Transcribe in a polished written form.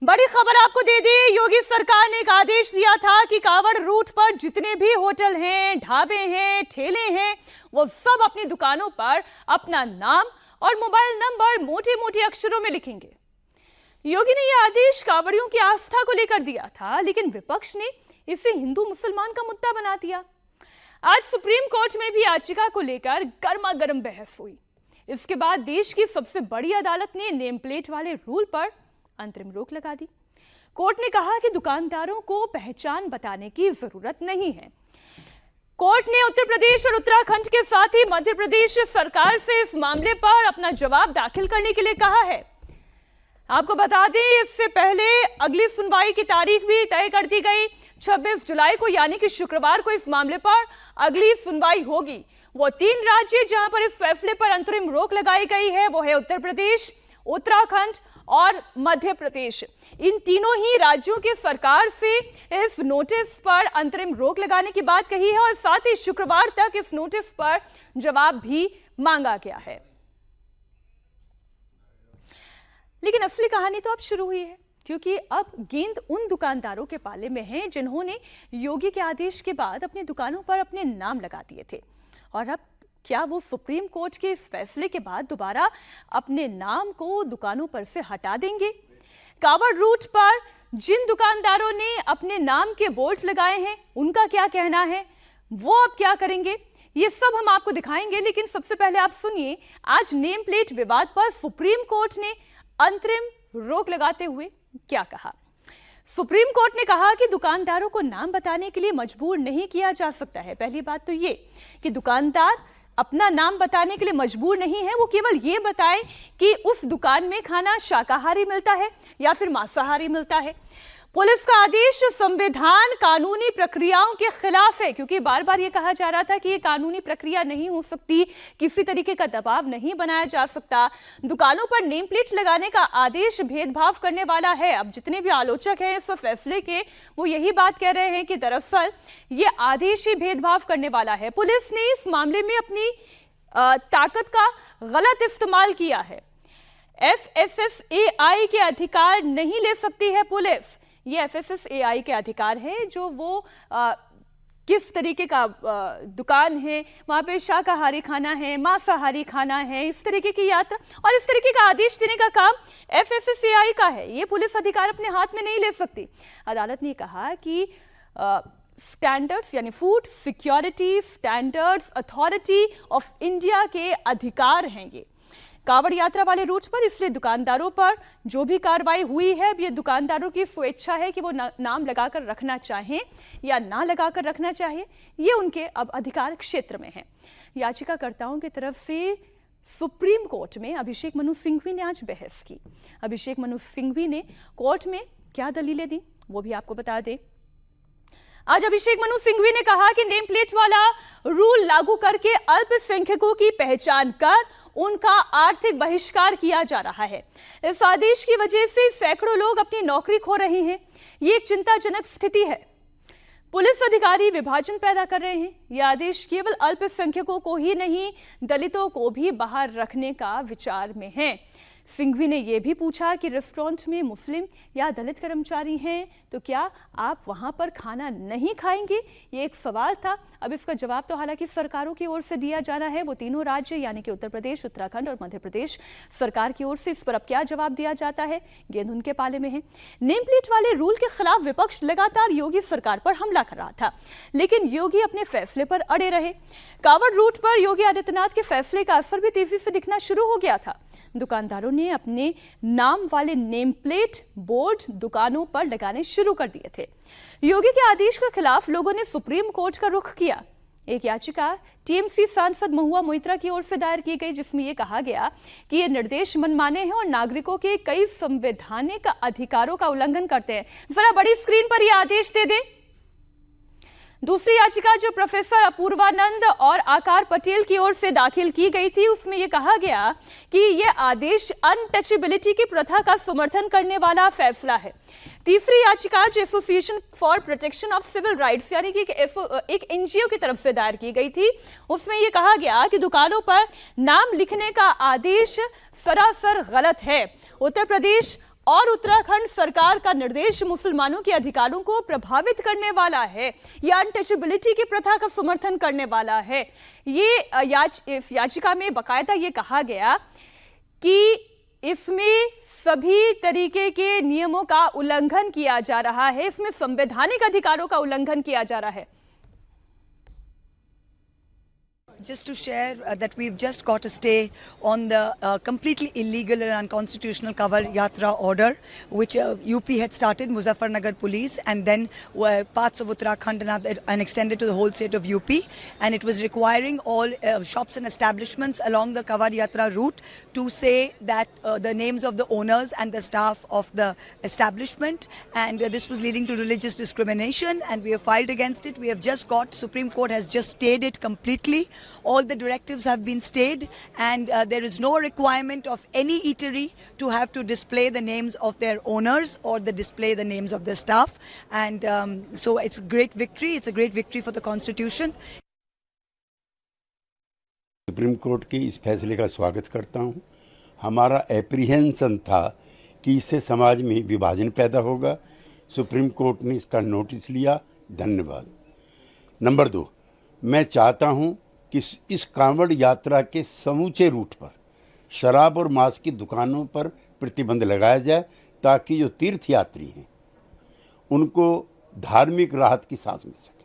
बड़ी खबर आपको दे दी। योगी सरकार ने एक आदेश दिया था कि कांवड़ रूट पर जितने भी होटल हैं, ढाबे हैं, ठेले हैं, वो सब अपनी दुकानों पर अपना नाम और मोबाइल नंबर मोटे मोटे अक्षरों में लिखेंगे। योगी ने यह आदेश कांवड़ियों की आस्था को लेकर दिया था, लेकिन विपक्ष ने इसे हिंदू मुसलमान का मुद्दा बना दिया। आज सुप्रीम कोर्ट में भी याचिका को लेकर गर्मा गर्म बहस हुई। इसके बाद देश की सबसे बड़ी अदालत ने नेम प्लेट वाले रूल पर अंतरिम रोक लगा दी। कोर्ट ने कहा कि दुकानदारों को पहचान बताने की जरूरत नहीं है। कोर्ट ने उत्तर प्रदेश और उत्तराखंड के साथ ही मध्य प्रदेश सरकार से इस मामले पर अपना जवाब दाखिल करने के लिए कहा है। आपको बता दें, इससे पहले अगली सुनवाई की तारीख भी तय कर दी गई। 26 जुलाई को यानी कि शुक्रवार को इस मामले पर अगली सुनवाई होगी। वो 3 राज्य जहां पर इस फैसले पर अंतरिम रोक लगाई गई है वो है उत्तर प्रदेश, उत्तराखंड और मध्य प्रदेश। इन तीनों ही राज्यों की सरकार से इस नोटिस पर अंतरिम रोक लगाने की बात कही है और साथ ही शुक्रवार तक इस नोटिस पर जवाब भी मांगा गया है। लेकिन असली कहानी तो अब शुरू हुई है, क्योंकि अब गेंद उन दुकानदारों के पाले में है जिन्होंने योगी के आदेश के बाद अपनी दुकानों पर अपने नाम लगा दिए थे। और अब क्या वो सुप्रीम कोर्ट के इस फैसले के बाद दोबारा अपने नाम को दुकानों पर से हटा देंगे? कांवड़ रूट पर जिन दुकानदारों ने अपने नाम के बोर्ड लगाए हैं उनका क्या कहना है, वो अब क्या करेंगे, ये सब हम आपको दिखाएंगे। लेकिन सबसे पहले आप सुनिए आज नेम प्लेट विवाद पर सुप्रीम कोर्ट ने अंतरिम रोक लगाते हुए क्या कहा। सुप्रीम कोर्ट ने कहा कि दुकानदारों को नाम बताने के लिए मजबूर नहीं किया जा सकता है। पहली बात तो ये कि दुकानदार अपना नाम बताने के लिए मजबूर नहीं है, वो केवल ये बताएं कि उस दुकान में खाना शाकाहारी मिलता है या फिर मांसाहारी मिलता है। पुलिस का आदेश संविधान कानूनी प्रक्रियाओं के खिलाफ है, क्योंकि बार बार ये कहा जा रहा था कि ये कानूनी प्रक्रिया नहीं हो सकती, किसी तरीके का दबाव नहीं बनाया जा सकता। दुकानों पर नेम प्लेट लगाने का आदेश भेदभाव करने वाला है। अब जितने भी आलोचक हैं इस फैसले के, वो यही बात कह रहे हैं कि दरअसल ये आदेश ही भेदभाव करने वाला है। पुलिस ने इस मामले में अपनी ताकत का गलत इस्तेमाल किया है। FSSAI के अधिकार नहीं ले सकती है पुलिस। ये FSSAI के अधिकार है जो वो किस तरीके का दुकान है, वहां पे शाकाहारी खाना है, मांसाहारी खाना है, इस तरीके की यात्रा और इस तरीके का आदेश देने का काम FSSAI का है। ये पुलिस अधिकार अपने हाथ में नहीं ले सकती। अदालत ने कहा कि स्टैंडर्ड्स यानी food security standards authority of India के अधिकार हैं ये कांवड़ यात्रा वाले रूट पर, इसलिए दुकानदारों पर जो भी कार्रवाई हुई है ये दुकानदारों की स्वेच्छा है कि वो नाम लगाकर रखना चाहें या ना लगाकर रखना चाहिए, ये उनके अब अधिकार क्षेत्र में है। याचिकाकर्ताओं की तरफ से सुप्रीम कोर्ट में अभिषेक मनु सिंघवी ने आज बहस की। अभिषेक मनु सिंघवी ने कोर्ट में क्या दलीलें दी वो भी आपको बता दें। आज अभिषेक मनु सिंघवी ने कहा कि नेम प्लेट वाला रूल लागू करके अल्पसंख्यकों की पहचान कर उनका आर्थिक बहिष्कार किया जा रहा है। इस आदेश की वजह से सैकड़ों लोग अपनी नौकरी खो रहे हैं। ये एक चिंताजनक स्थिति है। पुलिस अधिकारी विभाजन पैदा कर रहे हैं। यह आदेश केवल अल्पसंख्यकों को ही नहीं, दलितों को भी बाहर रखने का विचार में है। सिंघवी ने यह भी पूछा कि रेस्टोरेंट में मुस्लिम या दलित कर्मचारी हैं तो क्या आप वहां पर खाना नहीं खाएंगे, ये एक सवाल था। अब इसका जवाब तो हालांकि सरकारों की ओर से दिया जाना है, वो तीनों राज्य यानी कि उत्तर प्रदेश, उत्तराखंड और मध्य प्रदेश सरकार की ओर से। इस पर अब क्या जवाब दिया जाता है, गेंद उनके पाले में है। नेम प्लेट वाले रूल के खिलाफ विपक्ष लगातार योगी सरकार पर हमला कर रहा था, लेकिन योगी अपने फैसले पर अड़े रहे। कांवड़ रूट पर योगी आदित्यनाथ के फैसले का असर भी तेजी से दिखना शुरू हो गया था। दुकानदारों ने अपने नाम वाले नेम प्लेट बोर्ड दुकानों पर लगाने शुरू कर दिए थे। योगी के आदेश के खिलाफ लोगों ने सुप्रीम कोर्ट का रुख किया। एक याचिका टीएमसी सांसद महुआ मोइत्रा की ओर से दायर की गई, जिसमें यह कहा गया कि ये निर्देश मनमाने हैं और नागरिकों के कई संवैधानिक अधिकारों का उल्लंघन करते हैं। जरा बड़ी स्क्रीन पर यह आदेश दे दें। दूसरी याचिका जो प्रोफेसर अपूर्वानंद और आकार पटेल की ओर से दाखिल की गई थी, उसमें यह कहा गया कि यह आदेश अनटचेबिलिटी की प्रथा का समर्थन करने वाला फैसला है। तीसरी याचिका जो association for protection of civil rights यानी कि एक एनजीओ की तरफ से दायर की गई थी, उसमें यह कहा गया कि दुकानों पर नाम लिखने का आदेश सरासर गलत है। उत्तर प्रदेश और उत्तराखंड सरकार का निर्देश मुसलमानों के अधिकारों को प्रभावित करने वाला है या अनटचेबिलिटी की प्रथा का समर्थन करने वाला है। इस याचिका में बाकायदा ये कहा गया कि इसमें सभी तरीके के नियमों का उल्लंघन किया जा रहा है, इसमें संवैधानिक अधिकारों का उल्लंघन किया जा रहा है। Just to share that we've just got a stay on the completely illegal and unconstitutional Kavar Yatra order, which UP had started, Muzaffarnagar Police, and then parts of Uttarakhand and extended to the whole state of UP. And it was requiring all shops and establishments along the Kavar Yatra route to say that the names of the owners and the staff of the establishment. And this was leading to religious discrimination, and we have filed against it. We have just got, Supreme Court has just stayed it completely. All the directives have been stayed, and there is no requirement of any eatery to have to display the names of their owners or display the names of their staff. And so it's a great victory. It's a great victory for the Constitution. Supreme court के इस फैसले का स्वागत करता हूं। हमारा apprehension था कि इससे समाज में विभाजन पैदा होगा। सुप्रीम कोर्ट ने इसका नोटिस लिया, धन्यवाद। नंबर 2, मैं चाहता हूं कि इस कांवड़ यात्रा के समूचे रूट पर शराब और मांस की दुकानों पर प्रतिबंध लगाया जाए, ताकि जो तीर्थयात्री हैं उनको धार्मिक राहत की सांस मिल सके।